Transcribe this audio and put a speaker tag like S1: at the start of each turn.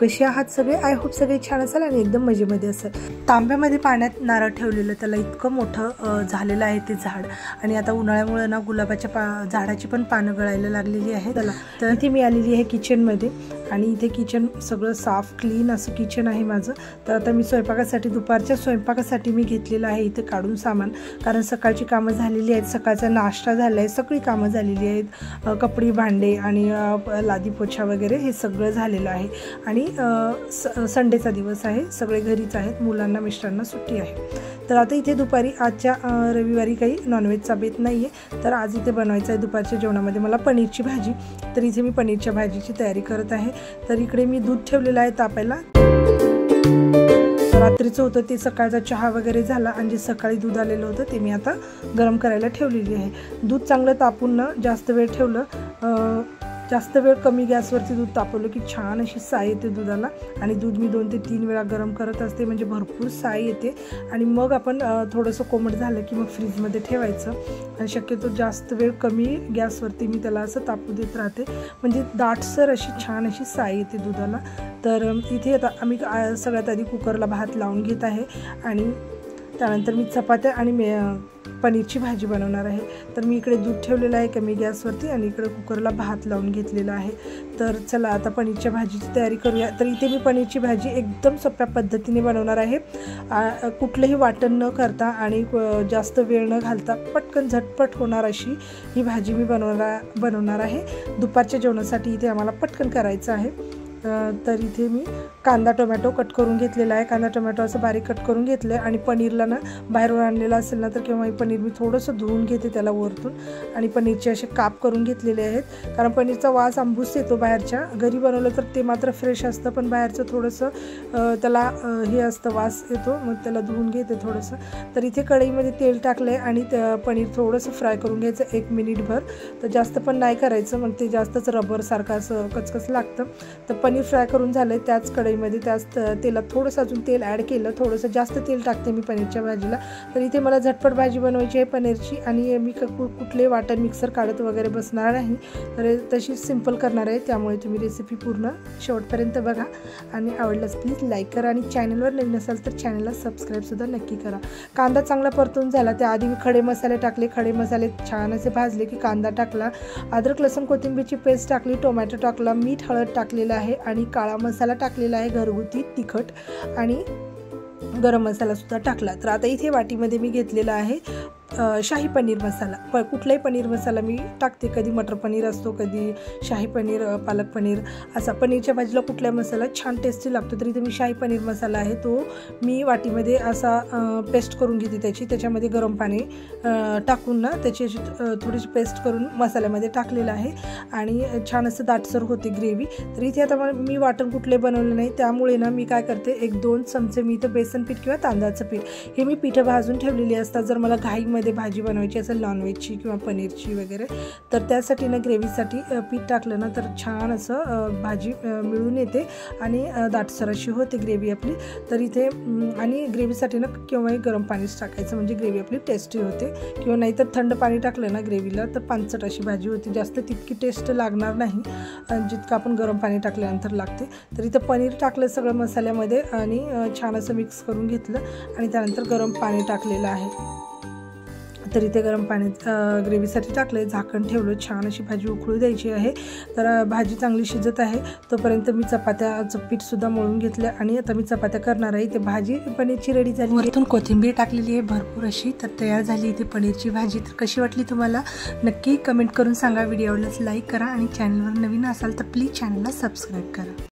S1: कसे आहात सगळे? आय होप सगळे छान असाल आणि एकदम मजेमध्ये असाल। तांब्यामध्ये पाण्यात नारळ ठेवलेलं, त्याला इतकं मोठं झालेलं आहे ते झाड, आणि आता उन्हाळ्यामुळे ना गुलाबाच्या झाडाची पण पानं गळायला लागलेली आहे त्याला। तर इथे मी आलेली आहे किचनमध्ये, आणि इथे किचन सगळं साफ क्लीन असं किचन आहे माझं। तर आता मी स्वयंपाकासाठी, दुपारच्या स्वयंपाकासाठी मी घेतलेलं आहे इथे काढून सामान, कारण सकाळची कामं झालेली आहेत, सकाळचा नाश्ता झाला आहे, सगळी कामं झालेली आहेत, कपडे भांडे आणि लादी पोछा वगैरे हे सगळं झालेलं आहे। आणि संडेचा दिवस आहे, सगळे घरीच आहेत, मुलांना मिस्टरांना सुट्टी आहे। तर आता इथे दुपारी, आजच्या रविवारी काही नॉनव्हेजचा बेत नाही आहे, तर आज इथे बनवायचं आहे दुपारच्या जेवणामध्ये मला पनीरची भाजी। तर इथे मी पनीरच्या भाजीची तयारी करत आहे। तर इकडे मी दूध ठेवलेलं आहे तापायला, रात्रीचं होतं ते, सकाळचा चहा वगैरे झाला, आणि जे सकाळी दूध आलेलं होतं ते मी आता गरम करायला ठेवलेली आहे। दूध चांगलं तापून ना जास्त वेळ ठेवलं, जास्त वेळ कमी गॅसवरती दूध तापवलं की छान अशी साय येते दुधाला, आणि दूध मी 2 ते 3 वेळा गरम करत असते, म्हणजे भरपूर साय येते। आणि मग आपण थोडंसं कोमट झालं की मग फ्रीजमध्ये ठेवायचं, आणि शक्यतो जास्त वेळ कमी गॅसवरती मी त्याला असं तापू देत राहते, म्हणजे दाटसर अशी छान अशी साय येते दुधाला। तर इथे आता आम्ही सगळ्यात आधी कुकरला भात लावून घेत आहे, आणि त्यानंतर मी चपात्या आणि पनीरची भाजी बनवणार आहे। तर मी इकडे दूध ठेवलेलं आहे कमी गॅसवरती, आणि इकडे कुकरला भात लावून घेतलेला आहे। तर चला आता पनीरच्या भाजीची तयारी करूया। तर इथे मी पनीरची भाजी एकदम सोप्या पद्धतीने बनवणार आहे, कुठलंही वाटण न करता आणि जास्त वेळ न घालता पटकन झटपट होणार अशी ही भाजी मी बनवणार आहे। दुपारच्या जेवणासाठी इथे आम्हाला पटकन करायचं आहे। तर इथे मी कांदा टोमॅटो कट करून घेतलेला आहे, कांदा टोमॅटो असं बारीक कट करून घेतलं आहे। आणि पनीरला ना बाहेरून आणलेलं असेल ना तर किंवा पनीर मी थोडंसं धुवून घेते त्याला वरतून, आणि पनीरचे असे काप करून घेतलेले आहेत, कारण पनीरचा वास आंबूस येतो बाहेरच्या। घरी बनवलं तर ते मात्र फ्रेश असतं, पण बाहेरचं थोडंसं त्याला हे असतं, वास येतो, मग त्याला धुवून घेते थोडंसं। तर इथे कढईमध्ये तेल टाकलं आहे, आणि पनीर थोडंसं फ्राय करून घ्यायचं 1 मिनिटभर, तर जास्त पण नाही करायचं, मग ते जास्तच रबरसारखं असं कचकच लागतं। तर पनीर फ्राय करून झालं आहे, त्याच कढईमध्ये त्याच तेलात थोडंसं अजून तेल ॲड केलं, थोडंसं जास्त तेल टाकते मी पनीरच्या भाजीला। तर इथे मला झटपट भाजी बनवायची आहे पनीरची, आणि मी कुठले वाटण मिक्सर काढत वगैरे बसणार नाही, तर तशी सिंपल करणार आहे। त्यामुळे तुम्ही रेसिपी पूर्ण शेवटपर्यंत बघा, आणि आवडल्यास प्लीज लाईक करा, आणि चॅनलवर नवीन असाल तर चॅनलला सबस्क्राईबसुद्धा नक्की करा। कांदा चांगला परतून झाला, त्याआधी मी खडे मसाले टाकले, खडे मसाले छान असे भाजले की कांदा टाकला, अद्रक लसूण कोथिंबीरची पेस्ट टाकली, टोमॅटो टाकला, मीठ हळद टाकलेलं आहे, आणि काळा मसाला टाकलेला आहे घरगुती तिखट, आणि गरम मसाला सुद्धा टाकला। तर आता इथे वाटीमध्ये मी घेतलेला आहे शाही पनीर मसाला। कुठलाही पनीर मसाला मी टाकते, कधी मटर पनीर असतो, कधी शाही पनीर, पालक पनीर, असा पनीरच्या भाजीला कुठला मसाला छान टेस्टी लागतो। तर इथे मी शाही पनीर मसाला आहे तो मी वाटीमध्ये असा पेस्ट करून घेते, त्याच्यामध्ये गरम पाणी टाकून ना त्याची अशी थोडीशी पेस्ट करून मसाल्यामध्ये टाकलेलं आहे, आणि छान असं दाटसर होते ग्रेव्ही। तर इथे आता मी वाटण कुठले बनवले नाही, त्यामुळे ना मी काय करते, 1-2 चमचे मी इथं बेसन पीठ किंवा तांदळाचं पीठ हे मी पिठं भाजून ठेवलेली असतात, जर मला घाईमध्ये भाजी बनवायची असेल नॉनव्हेजची किंवा पनीरची वगैरे, तर त्यासाठी ना ग्रेव्हीसाठी पीठ टाकलं ना तर छान असं भाजी मिळून येते, आणि दाटसर अशी होते ग्रेव्ही आपली। तर इथे आणि ग्रेव्हीसाठी ना केव्हाही गरम पाणीच टाकायचं, म्हणजे ग्रेव्ही आपली टेस्टी होते, किंवा नाही तर थंड पाणी टाकलं ना ग्रेव्हीला तर पांचट अशी भाजी होती, जास्त तितकी टेस्ट लागणार नाही जितकं आपण गरम पाणी टाकल्यानंतर लागते। तर इथं पनीर टाकलं सगळं मसाल्यामध्ये, आणि छान असं मिक्स करून घेतलं, आणि त्यानंतर गरम पाणी टाकलेलं आहे। तर इथे गरम पाणी ग्रेव्हीसाठी टाकलं, झाकण ठेवलं, छान अशी भाजी उकळू द्यायची आहे। तर भाजी चांगली शिजत आहे तोपर्यंत मी चपात्याचं पीठसुद्धा मळून घेतलं, आणि आता मी चपात्या करणार आहे। इथे भाजी पनीरची रेडी झाली, वरतून कोथिंबीर टाकलेली आहे भरपूर अशी, तर तयार झाली इथे पनीरची भाजी। तर कशी वाटली तुम्हाला नक्की कमेंट करून सांगा, व्हिडिओला लाईक करा, आणि चॅनलवर नवीन असाल तर प्लीज चॅनलला सबस्क्राईब करा।